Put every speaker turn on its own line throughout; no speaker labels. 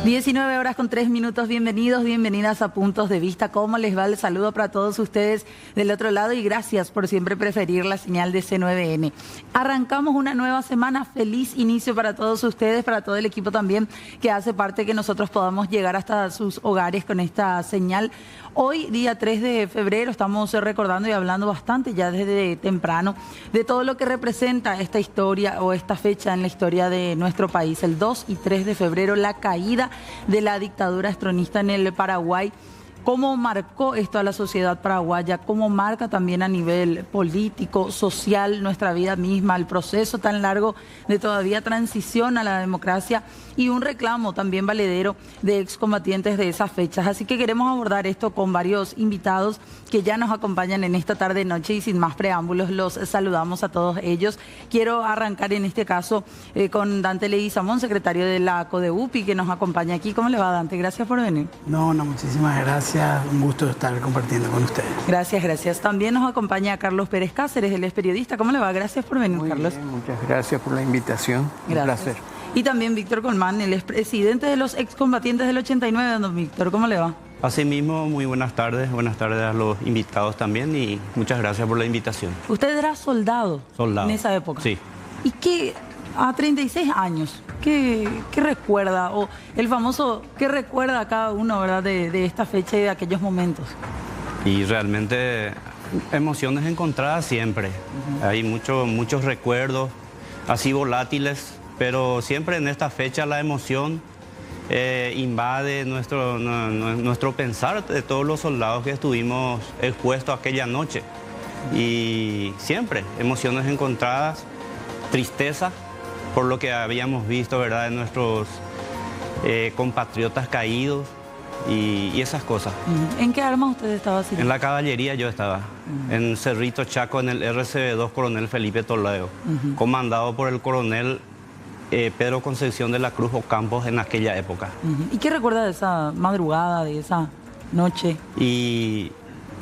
19 horas con 3 minutos, bienvenidos, bienvenidas a Puntos de Vista. ¿Cómo les va? El saludo para todos ustedes del otro lado y gracias por siempre preferir la señal de C9N. Arrancamos una nueva semana, feliz inicio para todos ustedes, para todo el equipo también que hace parte que nosotros podamos llegar hasta sus hogares con esta señal. Hoy, día 3 de febrero, estamos recordando y hablando bastante ya desde temprano de todo lo que representa esta historia o esta fecha en la historia de nuestro país. El 2 y 3 de febrero, la caída de la dictadura estronista en el Paraguay. Cómo marcó esto a la sociedad paraguaya, cómo marca también a nivel político, social, nuestra vida misma, el proceso tan largo de todavía transición a la democracia y un reclamo también valedero de excombatientes de esas fechas. Así que queremos abordar esto con varios invitados que ya nos acompañan en esta tarde-noche y sin más preámbulos los saludamos a todos ellos. Quiero arrancar en este caso con Dante Leguizamón, secretario de la CODEUPI, que nos acompaña aquí. ¿Cómo le va, Dante? Gracias por venir.
No, muchísimas gracias. Un gusto estar compartiendo con ustedes.
Gracias, gracias. También nos acompaña Carlos Pérez Cáceres, él es periodista. ¿Cómo le va? Gracias por venir,
Muy
Carlos.
Bien, muchas gracias por la invitación.
Gracias.
Un placer.
Y también Víctor Colmán, él es presidente de los excombatientes del 89. Don Víctor, ¿cómo le va?
Asimismo, muy buenas tardes a los invitados también y muchas gracias por la invitación.
Usted era soldado en esa época.
Sí.
¿Y qué, a 36 años, qué recuerda, o el famoso, qué recuerda a cada uno, ¿verdad?, de esta fecha y de aquellos momentos?
Y realmente emociones encontradas siempre. Hay muchos recuerdos así volátiles, pero siempre en esta fecha la emoción invade nuestro pensar de todos los soldados que estuvimos expuestos aquella noche. Y siempre emociones encontradas, tristeza por lo que habíamos visto, ¿verdad?, de nuestros compatriotas caídos y esas cosas.
¿En qué arma usted estaba haciendo?
En la caballería yo estaba, en Cerrito Chaco, en el RCB2 Coronel Felipe Toledo, comandado por el coronel Pedro Concepción de la Cruz Ocampos en aquella época.
¿Y qué recuerda de esa madrugada, de esa noche?
Y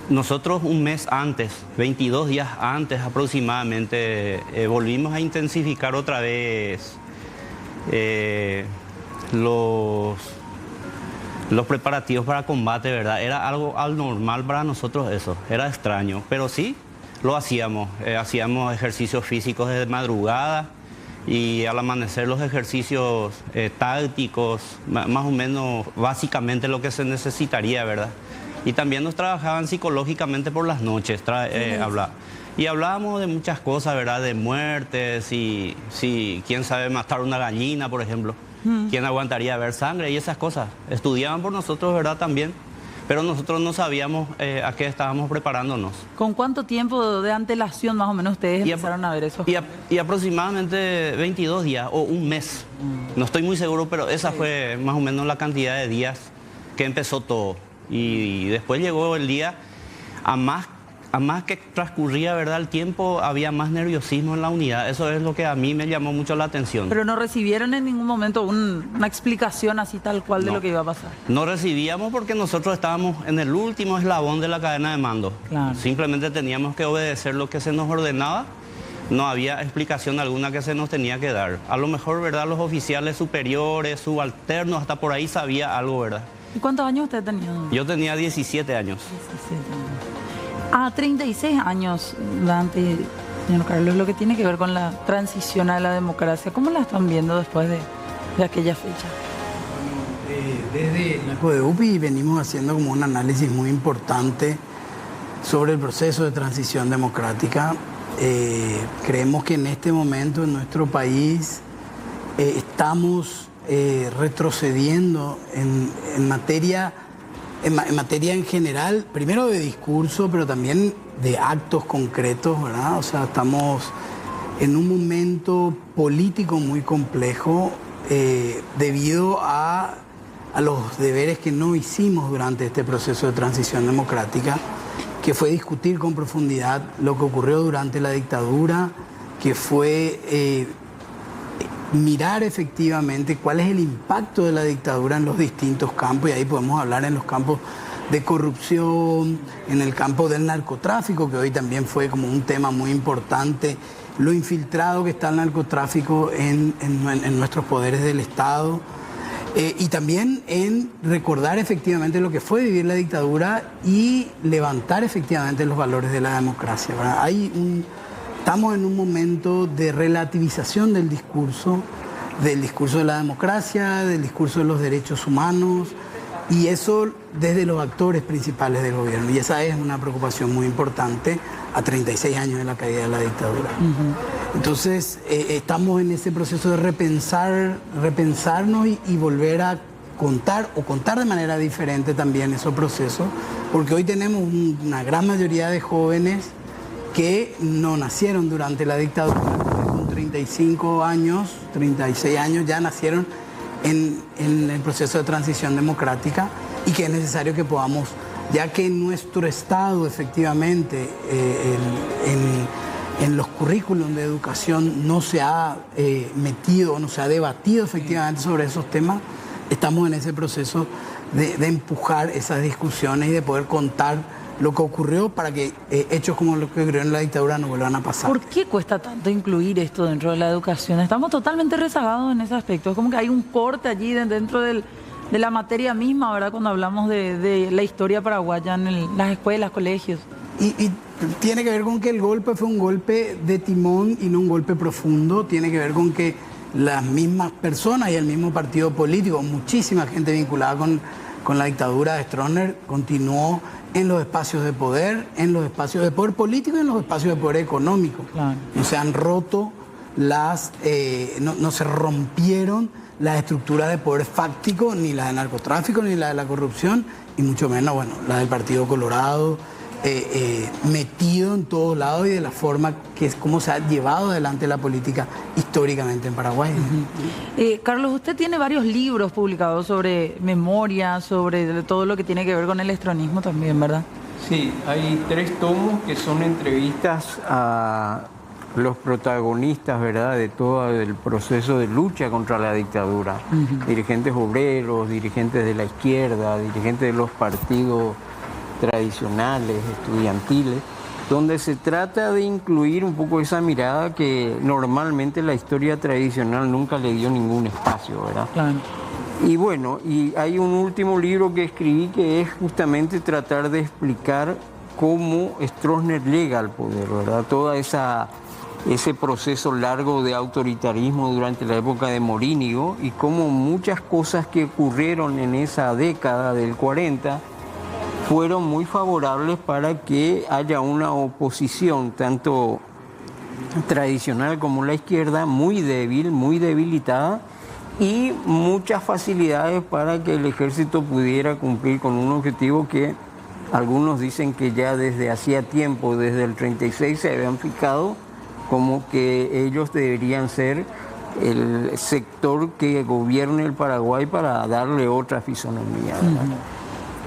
nosotros un mes antes, 22 días antes aproximadamente, volvimos a intensificar otra vez los preparativos para combate, ¿verdad? Era algo anormal para nosotros eso, era extraño, pero sí lo hacíamos. Hacíamos ejercicios físicos de madrugada y al amanecer los ejercicios tácticos, más o menos básicamente lo que se necesitaría, ¿verdad? Y también nos trabajaban psicológicamente por las noches, y hablábamos de muchas cosas, ¿verdad? De muertes, y quién sabe matar una gallina, por ejemplo. ¿Quién aguantaría ver sangre y esas cosas? Estudiaban por nosotros, ¿verdad? También, pero nosotros no sabíamos a qué estábamos preparándonos.
¿Con cuánto tiempo de antelación más o menos ustedes empezaron a ver eso?
Y aproximadamente 22 días o un mes. No estoy muy seguro, pero esa fue más o menos la cantidad de días que empezó todo. Y después llegó el día, a más que transcurría, ¿verdad?, el tiempo, había más nerviosismo en la unidad. Eso es lo que a mí me llamó mucho la atención.
Pero no recibieron en ningún momento una explicación así tal cual de lo que iba a pasar.
No recibíamos porque nosotros estábamos en el último eslabón de la cadena de mando.
Claro.
Simplemente teníamos que obedecer lo que se nos ordenaba. No había explicación alguna que se nos tenía que dar. A lo mejor, ¿verdad?, los oficiales superiores, subalternos, hasta por ahí sabía algo, ¿verdad?
¿Y cuántos años usted tenía?
Yo tenía 17 años.
17 años. A 36 años, Dante, señor Carlos, lo que tiene que ver con la transición a la democracia, ¿cómo la están viendo después de aquella fecha?
Desde la CODEUPI venimos haciendo como un análisis muy importante sobre el proceso de transición democrática. Creemos que en este momento en nuestro país estamos retrocediendo en materia en general, primero de discurso, pero también de actos concretos, ¿verdad? O sea, estamos en un momento político muy complejo debido a los deberes que no hicimos durante este proceso de transición democrática, que fue discutir con profundidad lo que ocurrió durante la dictadura, que fue mirar efectivamente cuál es el impacto de la dictadura en los distintos campos, y ahí podemos hablar en los campos de corrupción, en el campo del narcotráfico, que hoy también fue como un tema muy importante, lo infiltrado que está el narcotráfico en nuestros poderes del Estado, Y también en recordar efectivamente lo que fue vivir la dictadura y levantar efectivamente los valores de la democracia, ¿verdad? Estamos en un momento de relativización del discurso de la democracia, del discurso de los derechos humanos, y eso desde los actores principales del gobierno. Y esa es una preocupación muy importante a 36 años de la caída de la dictadura. Entonces, estamos en ese proceso de repensarnos y volver a contar de manera diferente también esos procesos, porque hoy tenemos una gran mayoría de jóvenes que no nacieron durante la dictadura, con 35 años, 36 años ya nacieron en el proceso de transición democrática, y que es necesario que podamos, ya que en nuestro Estado efectivamente en los currículums de educación no se ha metido, no se ha debatido efectivamente sobre esos temas, estamos en ese proceso de empujar esas discusiones y de poder contar lo que ocurrió para que hechos como lo que ocurrió en la dictadura no vuelvan a pasar.
¿Por qué cuesta tanto incluir esto dentro de la educación? Estamos totalmente rezagados en ese aspecto. Es como que hay un corte allí dentro de la materia misma, ¿verdad? Cuando hablamos de la historia paraguaya en las escuelas, colegios.
Y tiene que ver con que el golpe fue un golpe de timón y no un golpe profundo. Tiene que ver con que las mismas personas y el mismo partido político, muchísima gente vinculada con la dictadura de Stroessner, continuó en los espacios de poder político y en los espacios de poder económico.
Claro.
No se han roto no se rompieron las estructuras de poder fáctico, ni la de narcotráfico, ni la de la corrupción, y mucho menos, bueno, la del Partido Colorado, metido en todos lados y de la forma que es como se ha llevado adelante la política históricamente en Paraguay.
Carlos, usted tiene varios libros publicados sobre memoria, sobre todo lo que tiene que ver con el estronismo también, ¿verdad?
Sí, hay 3 tomos que son entrevistas a los protagonistas, ¿verdad?, de todo el proceso de lucha contra la dictadura. Dirigentes obreros, dirigentes de la izquierda, dirigentes de los partidos tradicionales, estudiantiles, donde se trata de incluir un poco esa mirada que normalmente la historia tradicional nunca le dio ningún espacio, ¿verdad?
Claro.
Y bueno, y hay un último libro que escribí que es justamente tratar de explicar cómo Stroessner llega al poder, ¿verdad? Todo ese proceso largo de autoritarismo durante la época de Morínigo, y cómo muchas cosas que ocurrieron en esa década del 40 fueron muy favorables para que haya una oposición, tanto tradicional como la izquierda, muy débil, muy debilitada, y muchas facilidades para que el ejército pudiera cumplir con un objetivo que algunos dicen que ya desde hacía tiempo, desde el 36, se habían fijado como que ellos deberían ser el sector que gobierne el Paraguay para darle otra fisonomía, ¿verdad?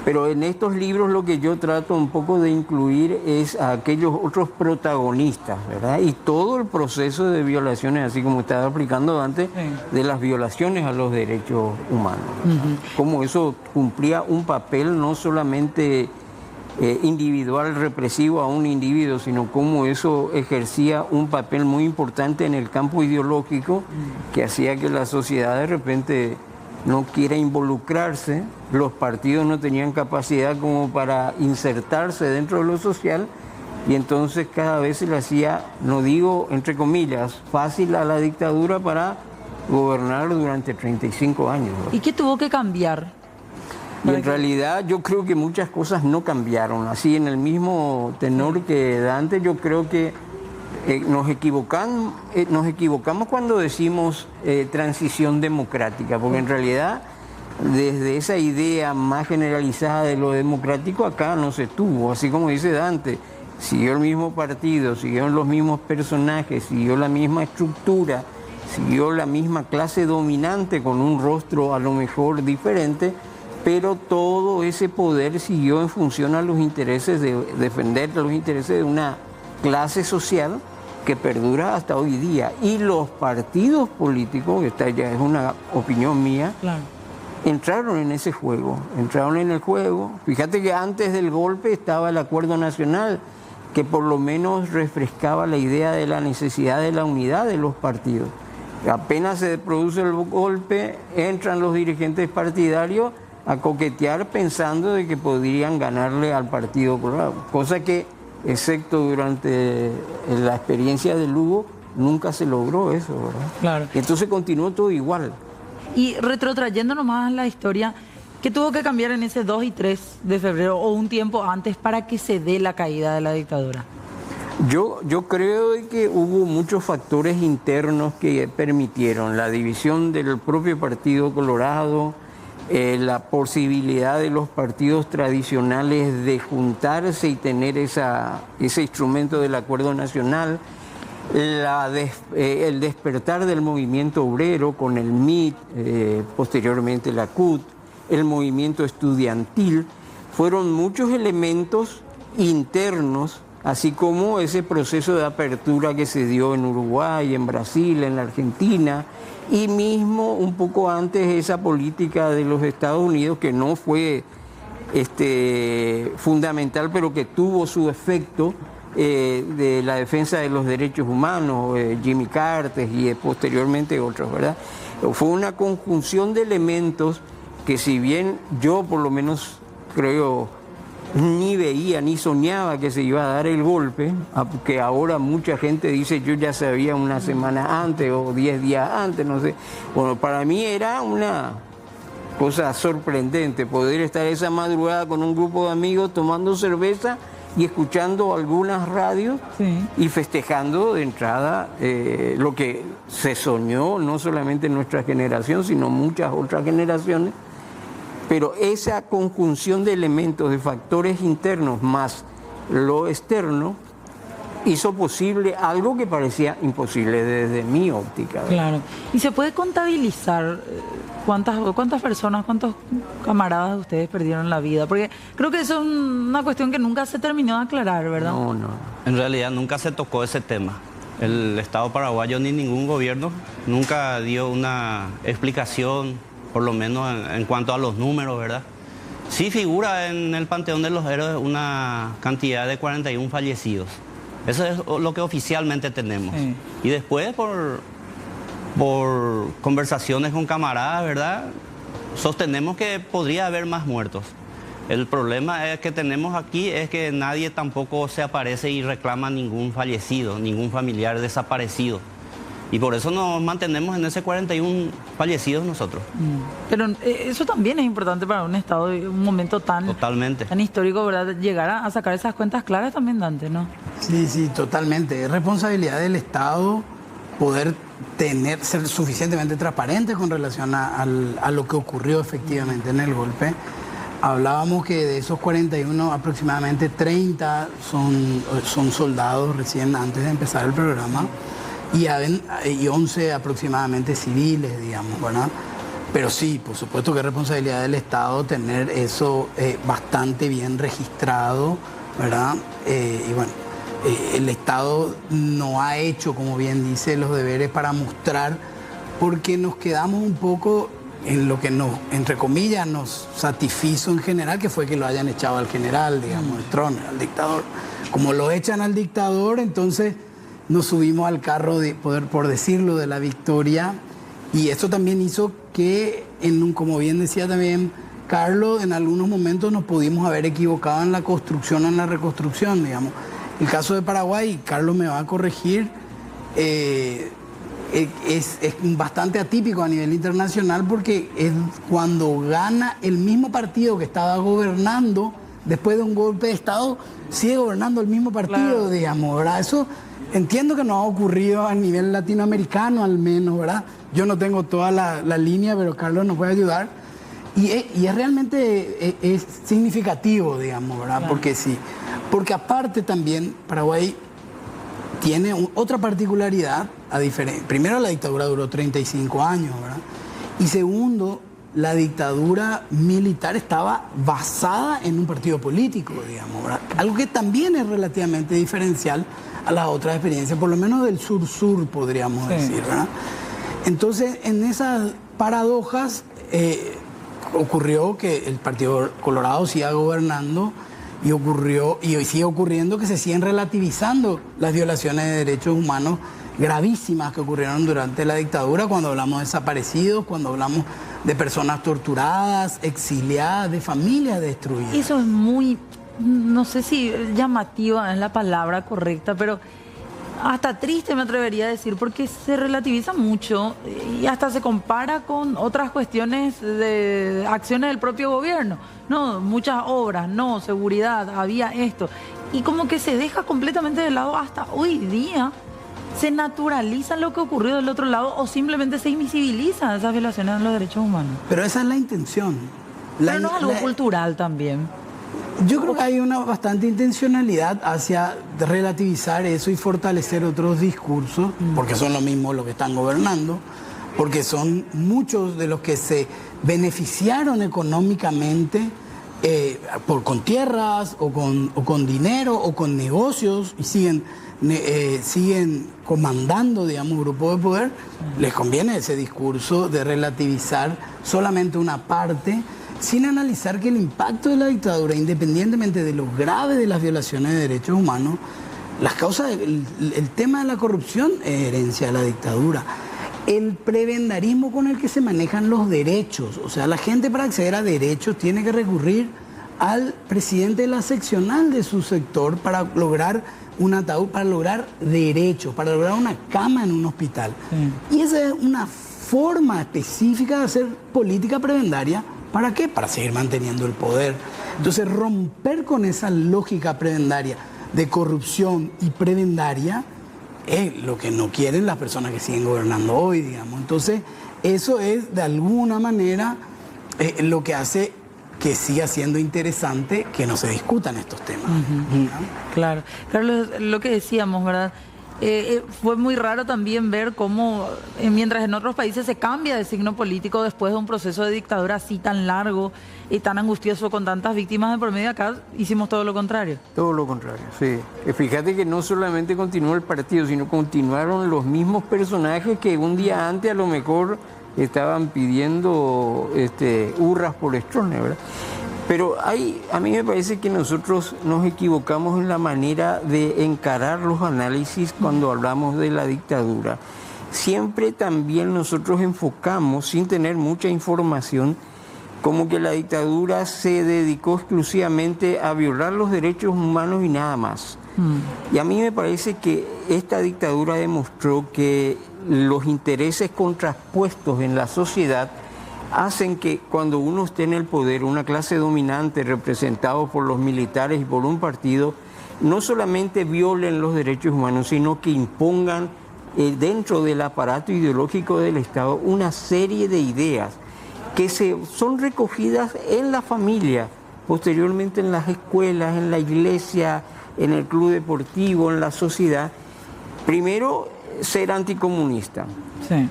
Pero en estos libros lo que yo trato un poco de incluir es a aquellos otros protagonistas, ¿verdad? Y todo el proceso de violaciones, así como estaba explicando antes, de las violaciones a los derechos humanos. Cómo eso cumplía un papel no solamente individual represivo a un individuo, sino cómo eso ejercía un papel muy importante en el campo ideológico, que hacía que la sociedad de repente no quiera involucrarse, los partidos no tenían capacidad como para insertarse dentro de lo social, y entonces cada vez se le hacía, no digo entre comillas, fácil a la dictadura para gobernar durante 35 años.
¿Y qué tuvo que cambiar?
Y en realidad yo creo que muchas cosas no cambiaron, así en el mismo tenor que Dante. Yo creo que nos equivocamos cuando decimos transición democrática, porque en realidad desde esa idea más generalizada de lo democrático acá no se tuvo, así como dice Dante, siguió el mismo partido, siguieron los mismos personajes, siguió la misma estructura, siguió la misma clase dominante con un rostro a lo mejor diferente, pero todo ese poder siguió en función a los intereses de defender los intereses de una clase social que perdura hasta hoy día. Y los partidos políticos, esta ya es una opinión mía,
Claro.
entraron en ese juego, entraron en el juego. Fíjate que antes del golpe estaba el Acuerdo Nacional, que por lo menos refrescaba la idea de la necesidad de la unidad de los partidos. Apenas se produce el golpe, entran los dirigentes partidarios a coquetear pensando de que podrían ganarle al Partido Colorado, cosa que, excepto durante la experiencia de Lugo, nunca se logró eso, ¿verdad?
Claro.
Entonces continuó todo igual.
Y retrotrayendo nomás la historia, ¿qué tuvo que cambiar en ese 2 y 3 de febrero o un tiempo antes para que se dé la caída de la dictadura?
Yo creo que hubo muchos factores internos que permitieron la división del propio Partido Colorado, la posibilidad de los partidos tradicionales de juntarse y tener ese instrumento del acuerdo nacional, el despertar del movimiento obrero con el MIT, posteriormente la CUT, el movimiento estudiantil, fueron muchos elementos internos, así como ese proceso de apertura que se dio en Uruguay, en Brasil, en la Argentina, y mismo un poco antes esa política de los Estados Unidos que no fue fundamental, pero que tuvo su efecto de la defensa de los derechos humanos, Jimmy Carter y posteriormente otros, ¿verdad? Fue una conjunción de elementos que, si bien yo por lo menos creo ni veía ni soñaba que se iba a dar el golpe, que ahora mucha gente dice yo ya sabía una semana antes o 10 días antes, no sé. Bueno, para mí era una cosa sorprendente poder estar esa madrugada con un grupo de amigos tomando cerveza y escuchando algunas radios, sí, y festejando de entrada lo que se soñó no solamente en nuestra generación, sino muchas otras generaciones. Pero esa conjunción de elementos, de factores internos más lo externo, hizo posible algo que parecía imposible desde mi óptica, ¿verdad?
Claro. ¿Y se puede contabilizar cuántas personas, cuántos camaradas de ustedes perdieron la vida? Porque creo que eso es una cuestión que nunca se terminó de aclarar, ¿verdad?
No.
En realidad nunca se tocó ese tema. El Estado paraguayo ni ningún gobierno nunca dio una explicación, por lo menos en cuanto a los números, ¿verdad? Sí figura en el Panteón de los Héroes una cantidad de 41 fallecidos. Eso es lo que oficialmente tenemos. Sí. Y después, por conversaciones con camaradas, ¿verdad?, sostenemos que podría haber más muertos. El problema que tenemos aquí es que nadie tampoco se aparece y reclama ningún fallecido, ningún familiar desaparecido. Y por eso nos mantenemos en ese 41 fallecidos nosotros.
Pero eso también es importante para un Estado, un momento tan histórico, ¿verdad? Llegar a sacar esas cuentas claras también, Dante, ¿no?
Sí, totalmente. Es responsabilidad del Estado poder ser suficientemente transparente con relación a lo que ocurrió efectivamente en el golpe. Hablábamos que de esos 41, aproximadamente 30 son soldados recién antes de empezar el programa. Y 11 aproximadamente civiles, digamos, ¿verdad? Pero sí, por supuesto que es responsabilidad del Estado tener eso bastante bien registrado, ¿verdad? Y bueno, el Estado no ha hecho, como bien dice, los deberes para mostrar, porque nos quedamos un poco en lo que nos, entre comillas, nos satisfizo en general, que fue que lo hayan echado al general, digamos, el Stroessner, al dictador. Como lo echan al dictador, entonces nos subimos al carro, por decirlo, de la victoria, y eso también hizo que, como bien decía también Carlos, en algunos momentos nos pudimos haber equivocado en la construcción o en la reconstrucción, digamos. El caso de Paraguay, Carlos me va a corregir, es bastante atípico a nivel internacional, porque es cuando gana el mismo partido que estaba gobernando, después de un golpe de Estado, sigue gobernando el mismo partido, claro, digamos, ¿verdad? Eso entiendo que no ha ocurrido a nivel latinoamericano, al menos, ¿verdad? Yo no tengo toda la línea, pero Carlos nos puede ayudar. Y es realmente es significativo, digamos, ¿verdad? Claro. Porque sí. Porque aparte también Paraguay tiene otra particularidad, primero, la dictadura duró 35 años, ¿verdad? Y segundo, la dictadura militar estaba basada en un partido político, digamos, ¿verdad? Algo que también es relativamente diferencial a las otras experiencias, por lo menos del sur-sur, podríamos decir, ¿verdad? Entonces, en esas paradojas ocurrió que el Partido Colorado siga gobernando, y sigue ocurriendo que se siguen relativizando las violaciones de derechos humanos gravísimas que ocurrieron durante la dictadura, cuando hablamos de desaparecidos, cuando hablamos de personas torturadas, exiliadas, de familias destruidas.
Eso es muy, no sé si llamativa es la palabra correcta, pero hasta triste me atrevería a decir, porque se relativiza mucho y hasta se compara con otras cuestiones de acciones del propio gobierno. No, muchas obras, no, seguridad, había esto. Y como que se deja completamente de lado hasta hoy día. Se naturaliza lo que ocurrió del otro lado o simplemente se invisibilizan esas violaciones de los derechos humanos.
Pero esa es la intención.
Pero no es algo cultural también.
Yo creo que hay una bastante intencionalidad hacia relativizar eso y fortalecer otros discursos, porque son lo mismo los que están gobernando, porque son muchos de los que se beneficiaron económicamente con tierras o con dinero o con negocios y siguen comandando, digamos, grupos de poder. Les conviene ese discurso de relativizar solamente una parte, sin analizar que el impacto de la dictadura, independientemente de lo grave de las violaciones de derechos humanos, las causas, el tema de la corrupción es herencia de la dictadura. El prebendarismo con el que se manejan los derechos, o sea, la gente para acceder a derechos tiene que recurrir al presidente de la seccional de su sector para lograr un ataúd, para lograr derechos, para lograr una cama en un hospital. Sí. Y esa es una forma específica de hacer política prebendaria. ¿Para qué? Para seguir manteniendo el poder. Entonces, romper con esa lógica prebendaria de corrupción y prebendaria es lo que no quieren las personas que siguen gobernando hoy, digamos. Entonces, eso es de alguna manera lo que hace que siga siendo interesante que no se discutan estos temas. ¿No?
Claro. Carlos, lo que decíamos, ¿verdad? Fue muy raro también ver cómo, mientras en otros países se cambia de signo político después de un proceso de dictadura así tan largo y tan angustioso con tantas víctimas de por medio, acá hicimos todo lo contrario.
Todo lo contrario, sí. Fíjate que no solamente continuó el partido, sino continuaron los mismos personajes que un día antes a lo mejor estaban pidiendo hurras por Stroessner, ¿verdad? Pero a mí me parece que nosotros nos equivocamos en la manera de encarar los análisis cuando hablamos de la dictadura. Siempre también nosotros enfocamos, sin tener mucha información, como que la dictadura se dedicó exclusivamente a violar los derechos humanos y nada más. Y a mí me parece que esta dictadura demostró que los intereses contrapuestos en la sociedad hacen que cuando uno esté en el poder, una clase dominante representado por los militares y por un partido, no solamente violen los derechos humanos, sino que impongan dentro del aparato ideológico del Estado una serie de ideas que son recogidas en la familia, posteriormente en las escuelas, en la iglesia, en el club deportivo, en la sociedad. Primero, ser anticomunista.
Sí.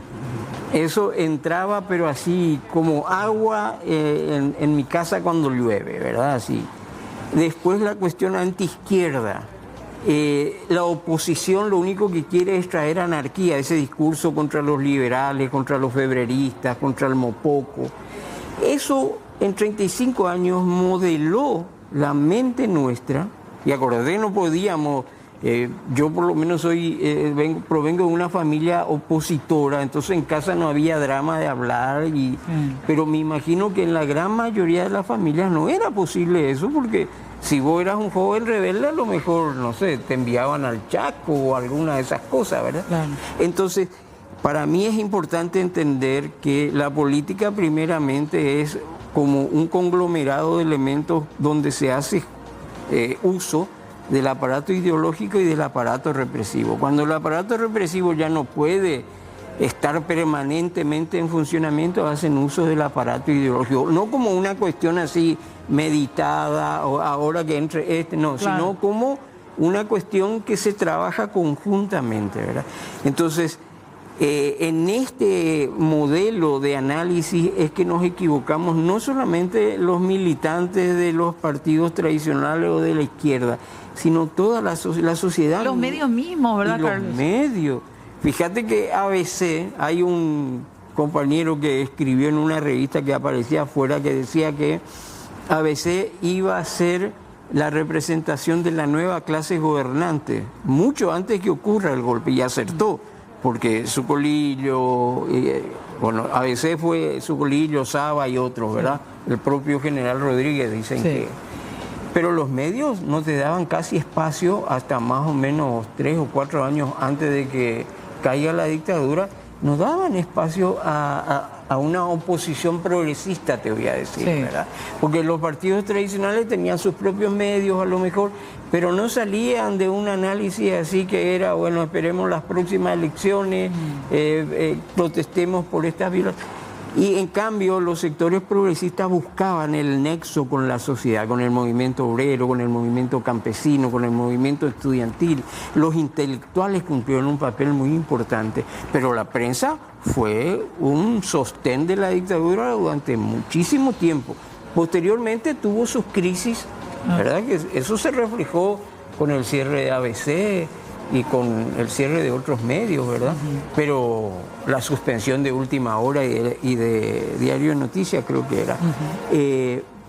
Eso entraba, pero así como agua en mi casa cuando llueve, ¿verdad? Así. Después la cuestión antiizquierda. La oposición lo único que quiere es traer anarquía, ese discurso contra los liberales, contra los febreristas, contra el mopoco. Eso en 35 años modeló la mente nuestra, y acordé, no podíamos... yo por lo menos provengo de una familia opositora, entonces en casa no había drama de hablar, pero me imagino que en la gran mayoría de las familias no era posible eso, porque si vos eras un joven rebelde, a lo mejor, no sé, te enviaban al Chaco o alguna de esas cosas, ¿verdad? Claro. Entonces, para mí es importante entender que la política primeramente es como un conglomerado de elementos donde se hace uso del aparato ideológico y del aparato represivo. Cuando el aparato represivo ya no puede estar permanentemente en funcionamiento, hacen uso del aparato ideológico, no como una cuestión así meditada o ahora que entre no, claro, sino como una cuestión que se trabaja conjuntamente, ¿verdad? Entonces, en este modelo de análisis es que nos equivocamos no solamente los militantes de los partidos tradicionales o de la izquierda, sino toda la sociedad.
Los medios mismos, ¿verdad, Carlos?
Los medios. Fíjate que ABC, hay un compañero que escribió en una revista que aparecía afuera que decía que ABC iba a ser la representación de la nueva clase gobernante, mucho antes que ocurra el golpe, y acertó, porque Zucolillo, bueno, a veces fue Zucolillo, Saba y otros, ¿verdad? El propio general Rodríguez, dicen que... Pero los medios no te daban casi espacio hasta más o menos 3 o 4 años antes de que caiga la dictadura, no daban espacio a una oposición progresista, te voy a decir, ¿verdad? Porque los partidos tradicionales tenían sus propios medios a lo mejor, pero no salían de un análisis así que era, bueno, esperemos las próximas elecciones, protestemos por estas violencias. Y en cambio los sectores progresistas buscaban el nexo con la sociedad, con el movimiento obrero, con el movimiento campesino, con el movimiento estudiantil. Los intelectuales cumplieron un papel muy importante, pero la prensa fue un sostén de la dictadura durante muchísimo tiempo. Posteriormente tuvo sus crisis, ¿verdad? Que eso se reflejó con el cierre de ABC y con el cierre de otros medios, ¿verdad? Pero la suspensión de Última Hora y de Diario de Noticias creo que era.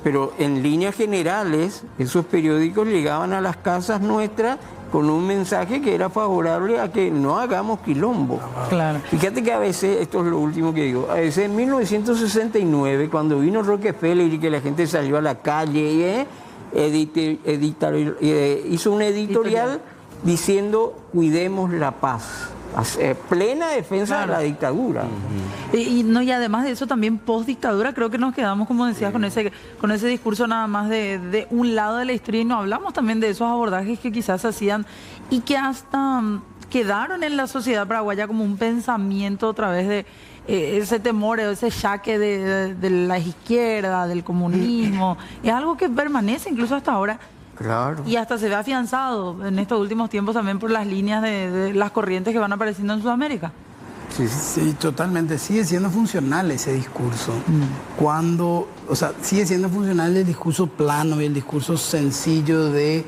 Pero en líneas generales, esos periódicos llegaban a las casas nuestras con un mensaje que era favorable a que no hagamos quilombo.
Claro.
Fíjate que a veces, esto es lo último que digo, a veces en 1969, cuando vino Rockefeller y que la gente salió a la calle, hizo un editorial diciendo cuidemos la paz, plena defensa de la dictadura.
Y además de eso también post dictadura creo que nos quedamos, como decías, con ese discurso nada más de un lado de la historia, y no hablamos también de esos abordajes que quizás se hacían y que hasta quedaron en la sociedad paraguaya como un pensamiento a través de ese temor, ese jaque de la izquierda, del comunismo. Es algo que permanece incluso hasta ahora.
Claro.
Y hasta se ve afianzado en estos últimos tiempos también por las líneas de las corrientes que van apareciendo en Sudamérica.
Sí, totalmente. Sigue siendo funcional ese discurso. Sigue siendo funcional el discurso plano y el discurso sencillo de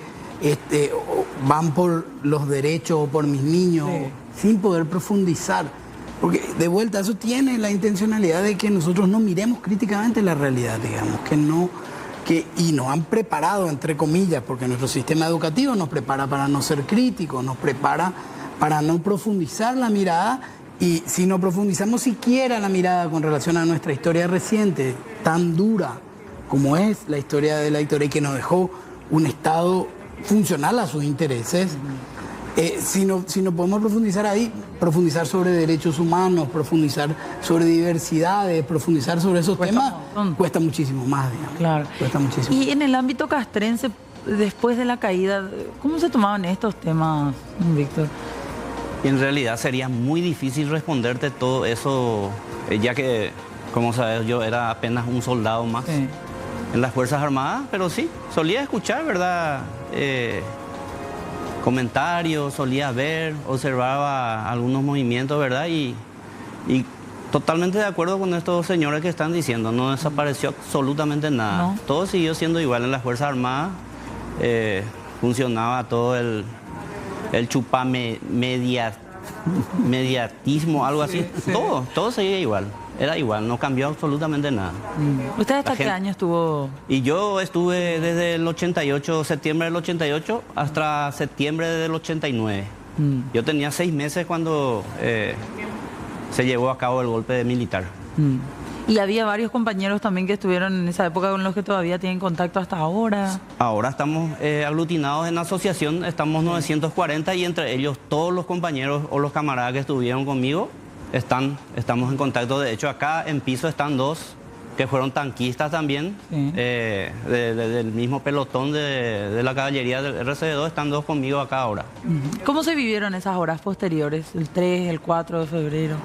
van por los derechos o por mis niños, sin poder profundizar. Porque de vuelta eso tiene la intencionalidad de que nosotros no miremos críticamente la realidad, digamos, y nos han preparado, entre comillas, porque nuestro sistema educativo nos prepara para no ser críticos, nos prepara para no profundizar la mirada, y si no profundizamos siquiera la mirada con relación a nuestra historia reciente, tan dura como es la historia de la dictadura y que nos dejó un Estado funcional a sus intereses, si no podemos profundizar ahí, profundizar sobre derechos humanos, profundizar sobre diversidades, profundizar sobre esos temas, cuesta muchísimo más, digamos.
Claro.
Cuesta muchísimo.
Y en el ámbito castrense, después de la caída, ¿cómo se tomaban estos temas, Víctor?
En realidad sería muy difícil responderte todo eso, ya que, como sabes, yo era apenas un soldado más en las Fuerzas Armadas, pero sí, solía escuchar, ¿verdad? Comentarios, solía ver, observaba algunos movimientos, ¿verdad? Y totalmente de acuerdo con estos señores que están diciendo, no desapareció absolutamente nada. No. Todo siguió siendo igual en las Fuerzas Armadas, funcionaba todo el mediatismo, algo así. Todo seguía igual, era igual, no cambió absolutamente nada.
¿Usted hasta qué año estuvo?
Y yo estuve desde el 88, septiembre del 88, hasta septiembre del 89. Yo tenía 6 meses cuando se llevó a cabo el golpe militar.
Y había varios compañeros también que estuvieron en esa época con los que todavía tienen contacto hasta ahora.
Ahora estamos aglutinados en asociación, estamos 940 y entre ellos todos los compañeros o los camaradas que estuvieron conmigo estamos en contacto. De hecho, acá en piso están 2 que fueron tanquistas también, del mismo pelotón de la caballería del RCD2, están 2 conmigo acá ahora.
¿Cómo se vivieron esas horas posteriores, el 3, el 4 de febrero?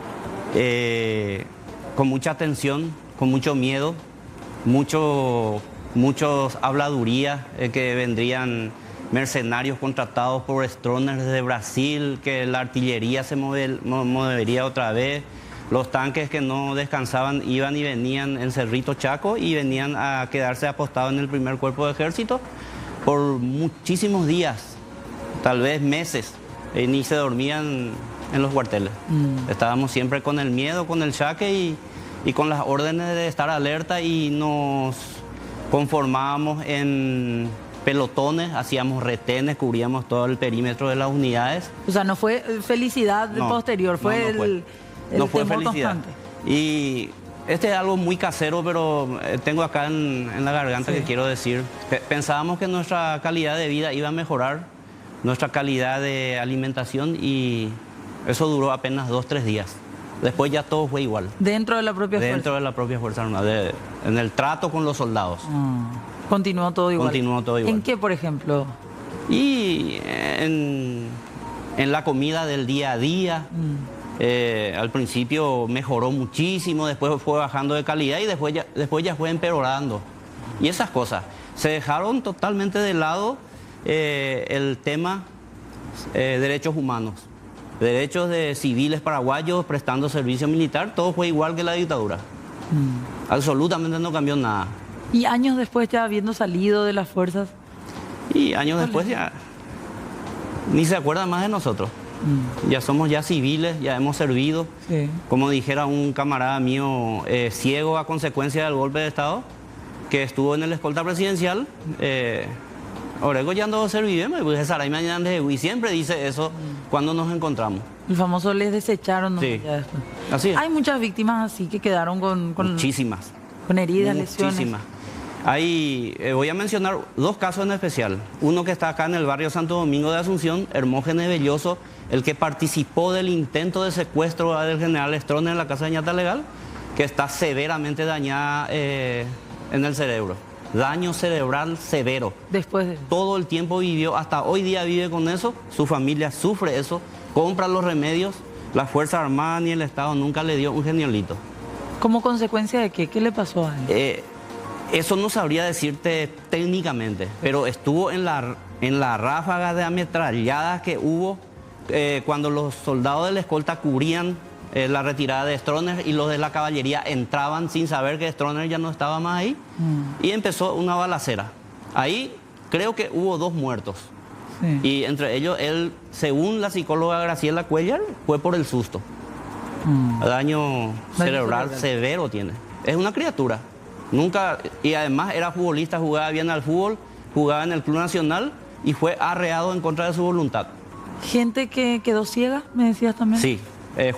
Con mucha tensión, con mucho miedo, muchos habladurías, que vendrían mercenarios contratados por Stroessner desde Brasil, que la artillería se movería otra vez, los tanques que no descansaban iban y venían en Cerrito Chaco y venían a quedarse apostados en el primer cuerpo de ejército por muchísimos días, tal vez meses, ni se dormían en los cuarteles. Estábamos siempre con el miedo, con el jaque y con las órdenes de estar alerta, y nos conformábamos en pelotones, hacíamos retenes, cubríamos todo el perímetro de las unidades.
O sea, no fue felicidad posterior, fue el
fue
temor
felicidad.
constante.
Y este es algo muy casero, pero tengo acá en la garganta que quiero decir. Pensábamos que nuestra calidad de vida iba a mejorar, nuestra calidad de alimentación, y eso duró apenas 2-3 días. Después ya todo fue igual.
Dentro de la propia fuerza.
Dentro de la propia Fuerza Armada, en el trato con los soldados.
Continuó todo igual.
Continuó todo igual.
¿En qué, por ejemplo?
Y en la comida del día a día. Al principio mejoró muchísimo, después fue bajando de calidad y después ya fue empeorando. Y esas cosas. Se dejaron totalmente de lado el tema derechos humanos. Derechos de civiles paraguayos prestando servicio militar, todo fue igual que la dictadura. Absolutamente no cambió nada.
¿Y años después, ya habiendo salido de las fuerzas?
Y años después ya ni se acuerdan más de nosotros. Ya somos ya civiles, ya hemos servido.
Sí.
Como dijera un camarada mío, ciego a consecuencia del golpe de Estado, que estuvo en el escolta presidencial. Orego ya ando servivemos, pues Saray mañana y siempre dice eso cuando nos encontramos.
El famoso les desecharon, ¿no?
Sí.
Ya después.
Así es.
Hay muchas víctimas así que quedaron con
Muchísimas.
con heridas, lesiones.
Muchísimas. Voy a mencionar 2 casos en especial. Uno que está acá en el barrio Santo Domingo de Asunción, Hermógenes Belloso, el que participó del intento de secuestro del general Stroessner en la casa de Ñata Legal, que está severamente dañada en el cerebro. Daño cerebral severo.
Después de...
Todo el tiempo vivió, hasta hoy día vive con eso, su familia sufre eso, compra los remedios, la Fuerza Armada ni el Estado nunca le dio un geniolito.
¿Como consecuencia de qué? ¿Qué le pasó a él?
Eso no sabría decirte técnicamente, pero estuvo en la ráfaga de ametralladas que hubo cuando los soldados de la escolta cubrían la retirada de Stroessner y los de la caballería entraban sin saber que Stroessner ya no estaba más ahí, y empezó una balacera. Ahí creo que hubo 2 muertos.
Sí.
Y entre ellos, él, según la psicóloga Graciela Cuellar, fue por el susto. Daño cerebral severo tiene. Es una criatura. Nunca, y además era futbolista, jugaba bien al fútbol, jugaba en el Club Nacional y fue arreado en contra de su voluntad.
Gente que quedó ciega, me decías también.
Sí,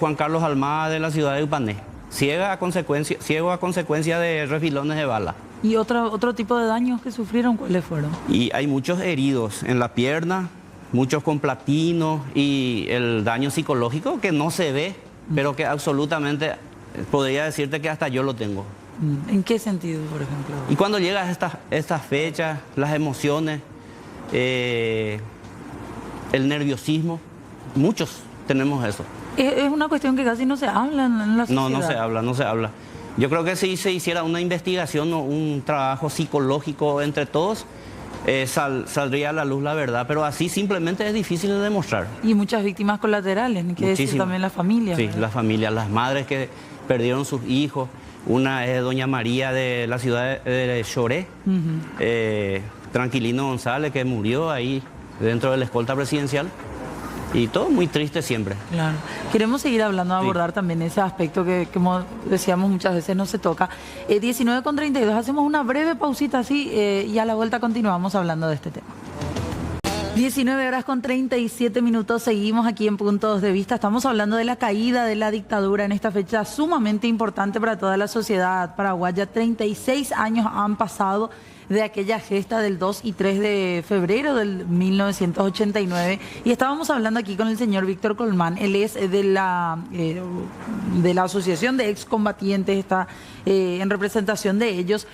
Juan Carlos Almada de la ciudad de Upané. Ciego a consecuencia de refilones de bala.
¿Y otro tipo de daños que sufrieron, cuáles fueron?
Y hay muchos heridos en la pierna, muchos con platino, y el daño psicológico que no se ve, pero que absolutamente podría decirte que hasta yo lo tengo.
¿En qué sentido, por ejemplo?
Y cuando llegas a estas fechas, las emociones, el nerviosismo, muchos tenemos eso.
Es una cuestión que casi no se habla en la sociedad.
No se habla. Yo creo que si se hiciera una investigación o un trabajo psicológico entre todos, saldría a la luz la verdad, pero así simplemente es difícil de demostrar.
Y muchas víctimas colaterales, ni que decir también las familias.
Sí,
¿verdad?
las familias, las madres que perdieron sus hijos. Una es doña María de la ciudad de Choré, Tranquilino González, que murió ahí dentro de la escolta presidencial. Y todo muy triste siempre.
Claro. Queremos seguir hablando, abordar también ese aspecto que, como decíamos, muchas veces no se toca. 19:32, hacemos una breve pausita así y a la vuelta continuamos hablando de este tema. 19:37, seguimos aquí en Puntos de Vista. Estamos hablando de la caída de la dictadura en esta fecha sumamente importante para toda la sociedad paraguaya. 36 años han pasado de aquella gesta del 2 y 3 de febrero del 1989. Y estábamos hablando aquí con el señor Víctor Colmán. Él es de la Asociación de Excombatientes, está en representación de ellos.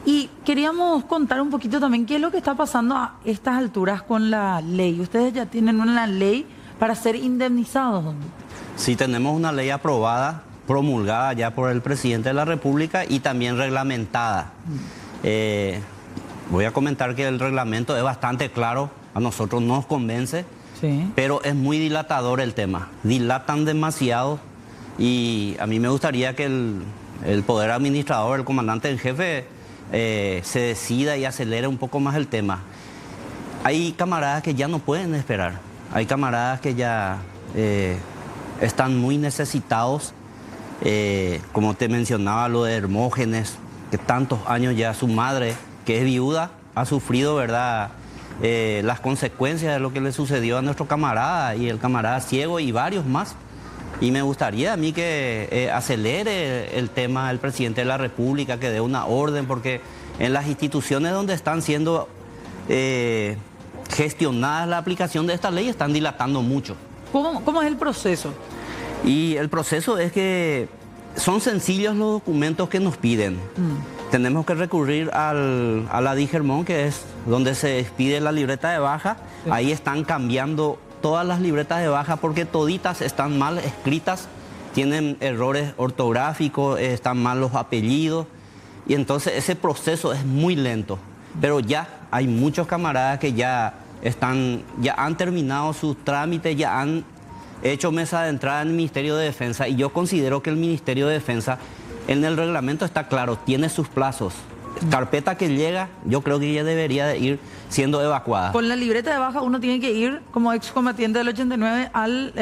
Y queríamos contar un poquito también qué es lo que está pasando a estas alturas con la ley. Ustedes ya tienen una ley para ser indemnizados, ¿no?
Sí, tenemos una ley aprobada, promulgada ya por el presidente de la República y también reglamentada. Voy a comentar que el reglamento es bastante claro, a nosotros nos convence,
Sí.
pero es muy dilatador el tema. Dilatan demasiado y a mí me gustaría que el poder administrador, el comandante en jefe, se decida y acelere un poco más el tema. Hay camaradas que ya no pueden esperar, hay camaradas que ya están muy necesitados, como te mencionaba lo de Hermógenes, que tantos años ya su madre, que es viuda, ha sufrido, ¿verdad?, las consecuencias de lo que le sucedió a nuestro camarada y el camarada ciego y varios más. Y me gustaría a mí que acelere el tema del presidente de la República, que dé una orden, porque en las instituciones donde están siendo gestionadas la aplicación de esta ley están dilatando mucho.
¿Cómo es el proceso?
Y el proceso es que son sencillos los documentos que nos piden. Tenemos que recurrir a la DIGERMON, que es donde se expide la libreta de baja. Sí. Ahí están cambiando todas las libretas de baja porque toditas están mal escritas, tienen errores ortográficos, están mal los apellidos. Y entonces ese proceso es muy lento. Pero ya hay muchos camaradas que ya han terminado sus trámites, ya han hecho mesa de entrada en el Ministerio de Defensa, y yo considero que el Ministerio de Defensa, en el reglamento está claro, tiene sus plazos. Carpeta que llega, yo creo que ya debería de ir siendo evacuada.
Con la libreta de baja uno tiene que ir como excombatiente del 89 al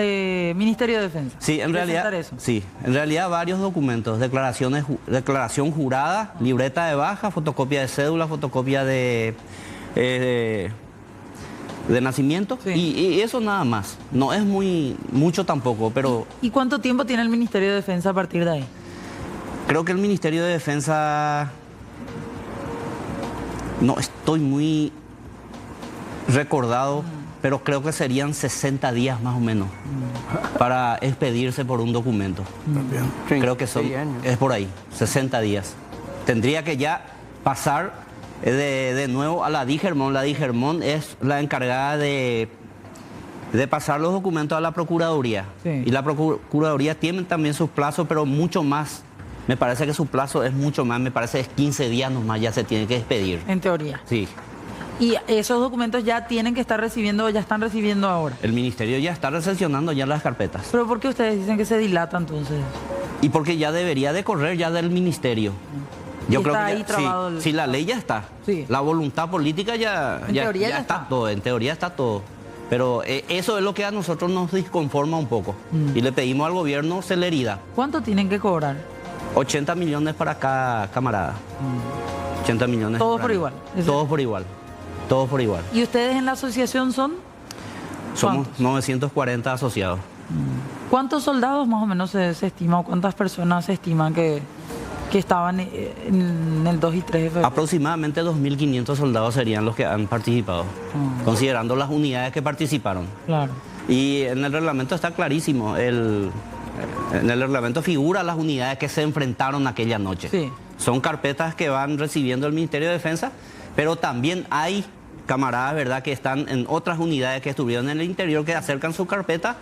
Ministerio de Defensa.
Sí, en realidad varios documentos, declaración jurada, libreta de baja, fotocopia de cédula, fotocopia de nacimiento, sí. y eso nada más. No es mucho tampoco, pero...
¿Y cuánto tiempo tiene el Ministerio de Defensa a partir de ahí?
Creo que el Ministerio de Defensa... No estoy muy recordado, pero creo que serían 60 días más o menos para expedirse por un documento. Creo que es por ahí, 60 días. Tendría que ya pasar de nuevo a la DIGERMON. La DIGERMON es la encargada de pasar los documentos a la Procuraduría. Sí. Y la Procuraduría tiene también sus plazos, pero mucho más. Me parece que su plazo es mucho más, me parece que es 15 días nomás, ya se tiene que despedir.
En teoría.
Sí.
¿Y esos documentos ya tienen que estar recibiendo o ya están recibiendo ahora?
El Ministerio ya está recepcionando ya las carpetas.
¿Pero por qué ustedes dicen que se dilata entonces?
Y porque ya debería de correr ya del Ministerio. Yo creo que si la ley ya está, sí. La voluntad política ya está todo, en teoría está todo. Pero eso es lo que a nosotros nos disconforma un poco. Y le pedimos al gobierno celeridad.
¿Cuánto tienen que cobrar?
80 millones para cada camarada. 80 millones.
Todos por igual.
Todos por igual. Todos por igual.
¿Y ustedes en la asociación son?
Somos 940 asociados.
¿Cuántos soldados más o menos se estima o cuántas personas se estiman que estaban en el 2 y 3 de febrero?
Aproximadamente 2.500 soldados serían los que han participado, considerando las unidades que participaron.
Claro.
Y en el reglamento está clarísimo. En el reglamento figura las unidades que se enfrentaron aquella noche.
Sí.
Son carpetas que van recibiendo el Ministerio de Defensa, pero también hay camaradas, ¿verdad?, que están en otras unidades que estuvieron en el interior, que acercan su carpeta,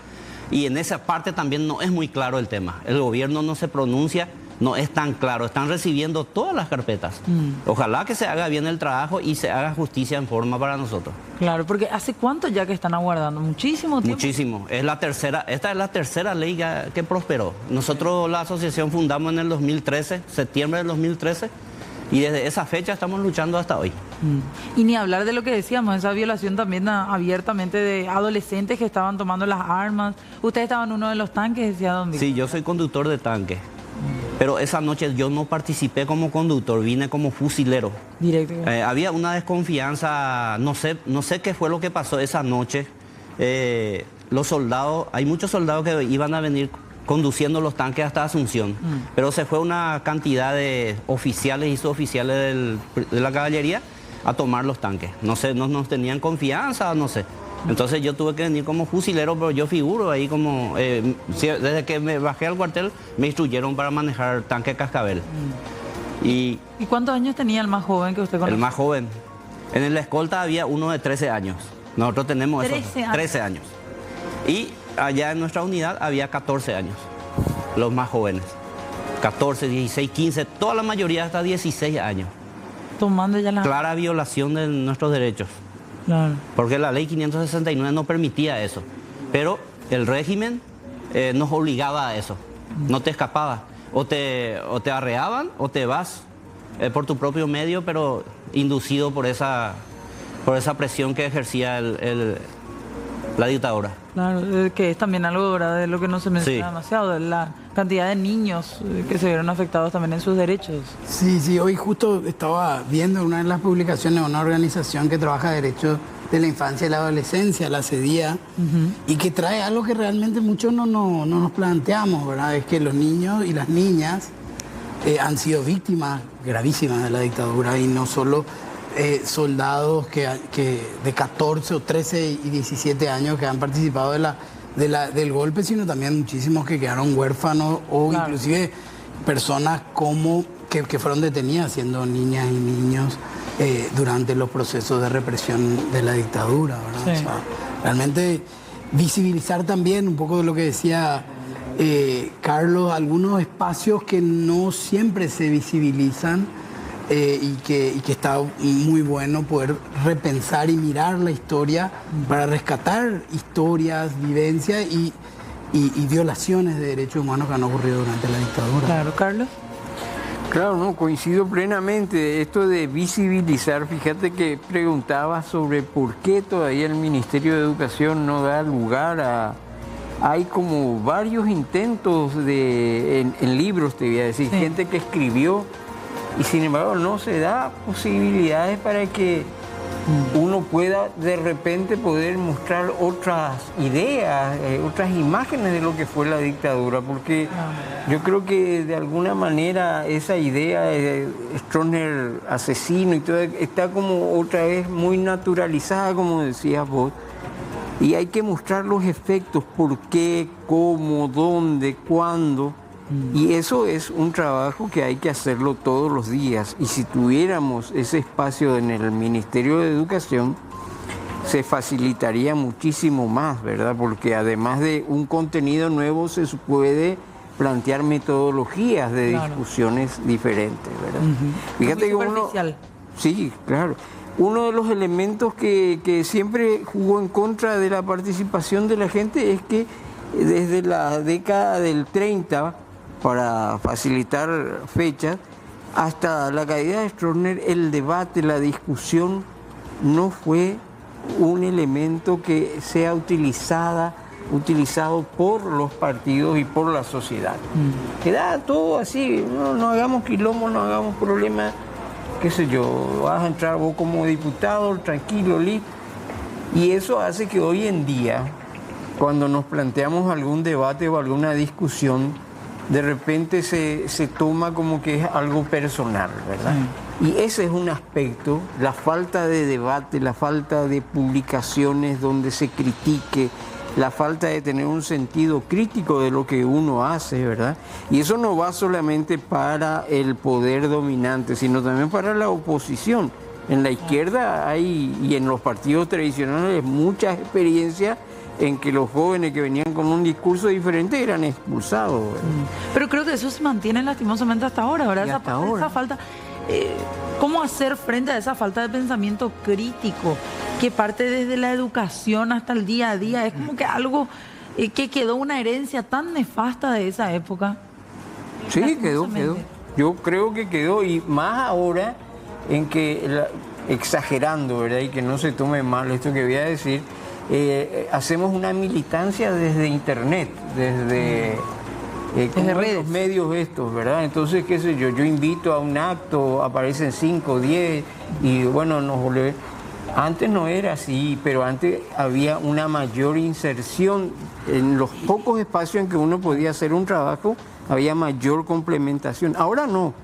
y en esa parte también no es muy claro el tema. El gobierno no se pronuncia, no es tan claro. Están recibiendo todas las carpetas. Ojalá que se haga bien el trabajo y se haga justicia en forma para nosotros.
Claro, porque ¿hace cuánto ya que están aguardando? Muchísimo tiempo.
Muchísimo. Esta es la tercera ley que prosperó. Nosotros la asociación fundamos en el 2013, septiembre del 2013, y desde esa fecha estamos luchando hasta hoy.
Y ni hablar de lo que decíamos, esa violación también abiertamente de adolescentes que estaban tomando las armas. Ustedes estaban en uno de los tanques, decía Don Víctor.
Sí, yo soy conductor de tanque. Pero esa noche yo no participé como conductor, vine como fusilero.
Directo.
Había una desconfianza, no sé qué fue lo que pasó esa noche. Los soldados, hay muchos soldados que iban a venir conduciendo los tanques hasta Asunción, pero se fue una cantidad de oficiales y suboficiales de la caballería a tomar los tanques. No sé, no nos tenían confianza, no sé. Entonces yo tuve que venir como fusilero, pero yo figuro ahí como... desde que me bajé al cuartel me instruyeron para manejar tanque cascabel.
¿Y cuántos años tenía el más joven que usted conoce?
El más joven. En la escolta había uno de 13 años. Nosotros tenemos 13 años. Y allá en nuestra unidad había 14 años, los más jóvenes. 14, 16, 15, toda la mayoría hasta 16 años.
Tomando ya la...
Clara violación de nuestros derechos.
Claro.
Porque la ley 569 no permitía eso. Pero el régimen nos obligaba a eso. No te escapaba. O te arreaban o te vas por tu propio medio, pero inducido por esa presión que ejercía el la dictadura.
Claro, que es también algo, ¿verdad?, de lo que no se menciona demasiado, de la cantidad de niños que se vieron afectados también en sus derechos.
Sí, hoy justo estaba viendo una de las publicaciones de una organización que trabaja derechos de la infancia y la adolescencia, la CEDIA, y que trae algo que realmente muchos no nos planteamos, ¿verdad? Es que los niños y las niñas han sido víctimas gravísimas de la dictadura, y no solo soldados que de 14 o 13 y 17 años que han participado del golpe, sino también muchísimos que quedaron huérfanos o inclusive personas que fueron detenidas siendo niñas y niños durante los procesos de represión de la dictadura, ¿verdad?
Sí.
O sea, realmente visibilizar también un poco de lo que decía Carlos, algunos espacios que no siempre se visibilizan y que está muy bueno poder repensar y mirar la historia para rescatar historias, vivencias y violaciones de derechos humanos que han ocurrido durante la dictadura.
Claro, Carlos.
Claro, no, coincido plenamente. Esto de visibilizar, fíjate que preguntaba sobre por qué todavía el Ministerio de Educación no da lugar a... Hay como varios intentos en libros, te voy a decir, gente que escribió, y sin embargo no se da posibilidades para que uno pueda de repente poder mostrar otras ideas, otras imágenes de lo que fue la dictadura, porque yo creo que de alguna manera esa idea de Stroessner asesino y todo está como otra vez muy naturalizada, como decías vos, y hay que mostrar los efectos, por qué, cómo, dónde, cuándo. Y eso es un trabajo que hay que hacerlo todos los días. Y si tuviéramos ese espacio en el Ministerio de Educación, se facilitaría muchísimo más, ¿verdad? Porque además de un contenido nuevo, se puede plantear metodologías de discusiones diferentes, ¿verdad? Fíjate que uno... Sí, claro. Uno de los elementos que siempre jugó en contra de la participación de la gente es que desde la década del 30, para facilitar fechas, hasta la caída de Stroessner, el debate, la discusión no fue un elemento que sea utilizado por los partidos y por la sociedad. Queda todo así, no hagamos quilombo, no hagamos problemas, qué sé yo, vas a entrar vos como diputado, tranquilo, listo. Y eso hace que hoy en día, cuando nos planteamos algún debate o alguna discusión, de repente se toma como que es algo personal, ¿verdad? Y ese es un aspecto, la falta de debate, la falta de publicaciones donde se critique, la falta de tener un sentido crítico de lo que uno hace, ¿verdad? Y eso no va solamente para el poder dominante, sino también para la oposición. En la izquierda hay, y en los partidos tradicionales, muchas experiencias en que los jóvenes que venían con un discurso diferente eran expulsados.
Pero creo que eso se mantiene lastimosamente hasta ahora, ¿verdad? Esa falta, ¿cómo hacer frente a esa falta de pensamiento crítico que parte desde la educación hasta el día a día? Es como que algo que quedó una herencia tan nefasta de esa época.
Sí, quedó. Yo creo que quedó, y más ahora en que, exagerando, ¿verdad? Y que no se tome mal esto que voy a decir, hacemos una militancia desde internet, desde los medios estos, ¿verdad? Entonces, qué sé yo invito a un acto, aparecen 5, 10 y bueno, nos volvemos. Antes no era así, pero antes había una mayor inserción en los pocos espacios en que uno podía hacer un trabajo, había mayor complementación. Ahora no.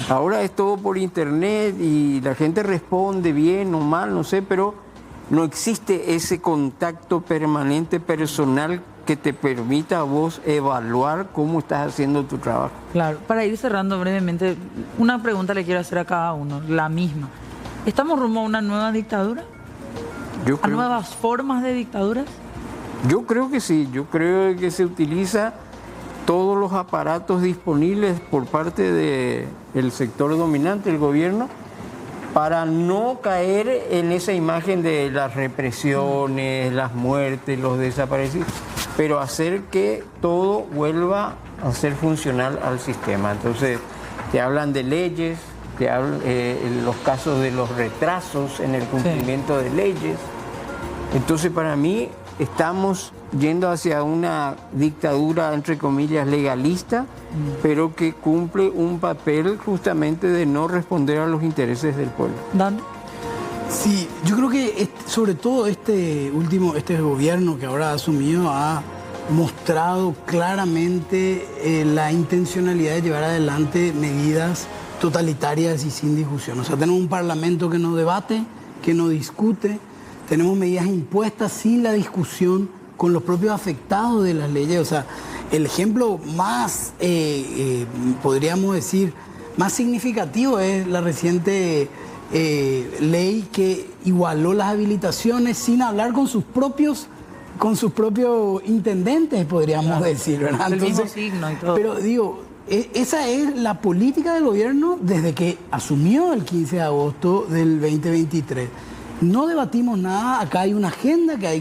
Ahora es todo por internet y la gente responde bien o mal, no sé, pero no existe ese contacto permanente personal que te permita a vos evaluar cómo estás haciendo tu trabajo.
Claro, para ir cerrando brevemente, una pregunta le quiero hacer a cada uno, la misma. ¿Estamos rumbo a una nueva dictadura? ¿A nuevas formas de dictaduras?
Yo creo que sí, yo creo que se utiliza todos los aparatos disponibles por parte del sector dominante, el gobierno, para no caer en esa imagen de las represiones, las muertes, los desaparecidos, pero hacer que todo vuelva a ser funcional al sistema. Entonces, te hablan de leyes, te hablan los casos de los retrasos en el cumplimiento de leyes. Entonces, para mí, estamos yendo hacia una dictadura, entre comillas, legalista, pero que cumple un papel justamente de no responder a los intereses del pueblo.
¿Dan?
Sí, yo creo que sobre todo este gobierno que ahora ha asumido ha mostrado claramente la intencionalidad de llevar adelante medidas totalitarias y sin discusión. O sea, tenemos un parlamento que no debate, que no discute, tenemos medidas impuestas sin la discusión con los propios afectados de las leyes. O sea, el ejemplo más, podríamos decir, más significativo es la reciente ley que igualó las habilitaciones sin hablar con sus propios intendentes, podríamos decir, ¿verdad?
El mismo signo y todo.
Pero digo, esa es la política del gobierno desde que asumió el 15 de agosto del 2023. No debatimos nada, acá hay una agenda que hay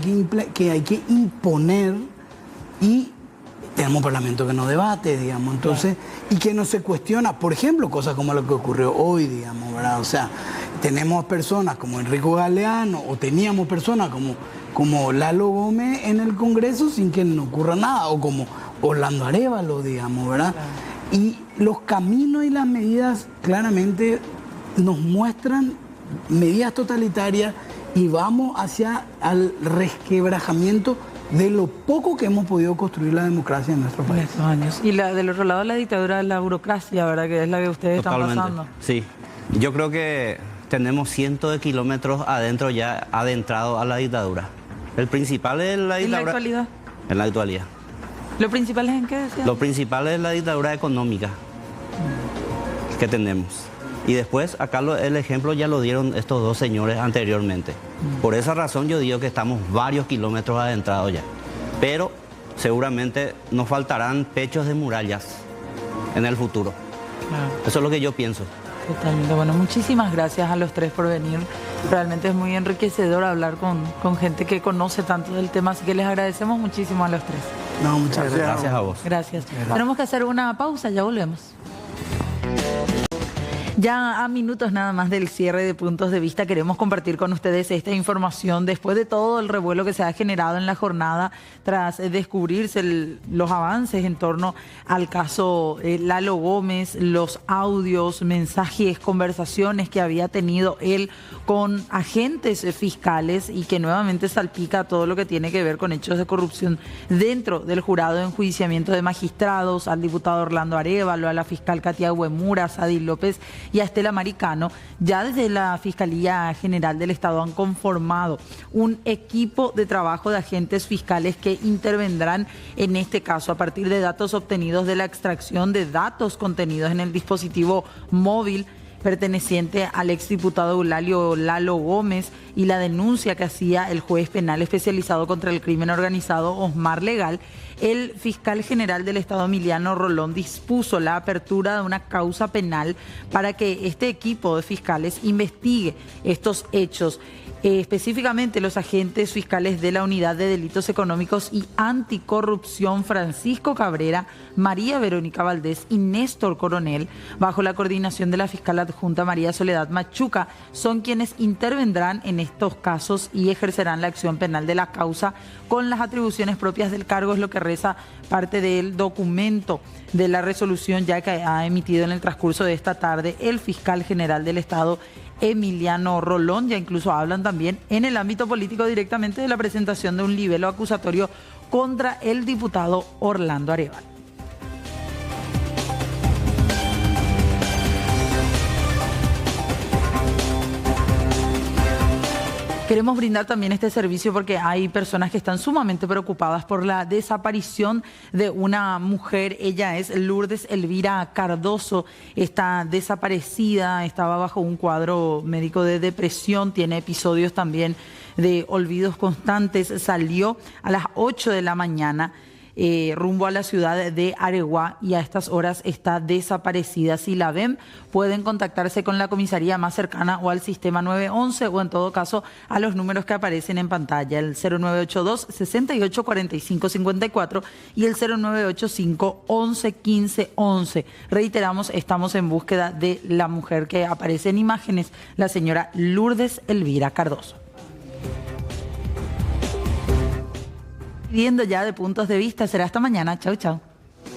que imponer y tenemos un parlamento que no debate, digamos, entonces, y que no se cuestiona, por ejemplo, cosas como lo que ocurrió hoy, digamos, ¿verdad? O sea, tenemos personas como Enrico Galeano o teníamos personas como Lalo Gómez en el Congreso sin que no ocurra nada, o como Orlando Arévalo, digamos, ¿verdad? Y los caminos y las medidas claramente nos muestran medidas totalitarias y vamos hacia el resquebrajamiento de lo poco que hemos podido construir la democracia en nuestro país.
Estos años. Y del otro lado, la dictadura de la burocracia, ¿verdad? Que es la que ustedes
Totalmente.
están pasando.
Sí, yo creo que tenemos cientos de kilómetros adentro ya adentrado a la dictadura. El principal es la dictadura.
¿En la actualidad?
En la actualidad.
¿Lo principal es en qué decían?
Lo principal es la dictadura económica que tenemos. Y después, acá el ejemplo ya lo dieron estos dos señores anteriormente. Por esa razón yo digo que estamos varios kilómetros adentrados ya. Pero seguramente nos faltarán pechos de murallas en el futuro.
Claro.
Eso es lo que yo pienso.
Totalmente. Bueno, muchísimas gracias a los tres por venir. Realmente es muy enriquecedor hablar con gente que conoce tanto del tema, así que les agradecemos muchísimo a los tres.
No, muchas gracias.
Gracias a vos.
Gracias. Tenemos que hacer una pausa, ya volvemos. Ya a minutos nada más del cierre de Puntos de Vista, queremos compartir con ustedes esta información después de todo el revuelo que se ha generado en la jornada tras descubrirse los avances en torno al caso Lalo Gómez, los audios, mensajes, conversaciones que había tenido él con agentes fiscales y que nuevamente salpica todo lo que tiene que ver con hechos de corrupción dentro del jurado de enjuiciamiento de magistrados, al diputado Orlando Arévalo, a la fiscal Katia Huemura, a Sadi López y a Estela Maricano. Ya desde la Fiscalía General del Estado han conformado un equipo de trabajo de agentes fiscales que intervendrán en este caso a partir de datos obtenidos de la extracción de datos contenidos en el dispositivo móvil perteneciente al exdiputado Eulalio Lalo Gómez y la denuncia que hacía el juez penal especializado contra el crimen organizado Osmar Legal. El fiscal general del Estado Emiliano Rolón dispuso la apertura de una causa penal para que este equipo de fiscales investigue estos hechos. Específicamente los agentes fiscales de la Unidad de Delitos Económicos y Anticorrupción Francisco Cabrera, María Verónica Valdés y Néstor Coronel, bajo la coordinación de la fiscal adjunta María Soledad Machuca, son quienes intervendrán en estos casos y ejercerán la acción penal de la causa con las atribuciones propias del cargo, es lo que reza parte del documento de la resolución ya que ha emitido en el transcurso de esta tarde el fiscal general del Estado Emiliano Rolón. Ya incluso hablan también en el ámbito político directamente de la presentación de un libelo acusatorio contra el diputado Orlando Arévalo. Queremos brindar también este servicio porque hay personas que están sumamente preocupadas por la desaparición de una mujer. Ella es Lourdes Elvira Cardoso, está desaparecida, estaba bajo un cuadro médico de depresión, tiene episodios también de olvidos constantes. Salió a las 8 de la mañana rumbo a la ciudad de Areguá y a estas horas está desaparecida. Si la ven, pueden contactarse con la comisaría más cercana o al sistema 911 o en todo caso a los números que aparecen en pantalla, el 0982 68 45 54 y el 0985 11 15 11. Reiteramos, estamos en búsqueda de la mujer que aparece en imágenes, la señora Lourdes Elvira Cardoso. Viendo ya de Puntos de Vista. Será hasta mañana. Chau, chau.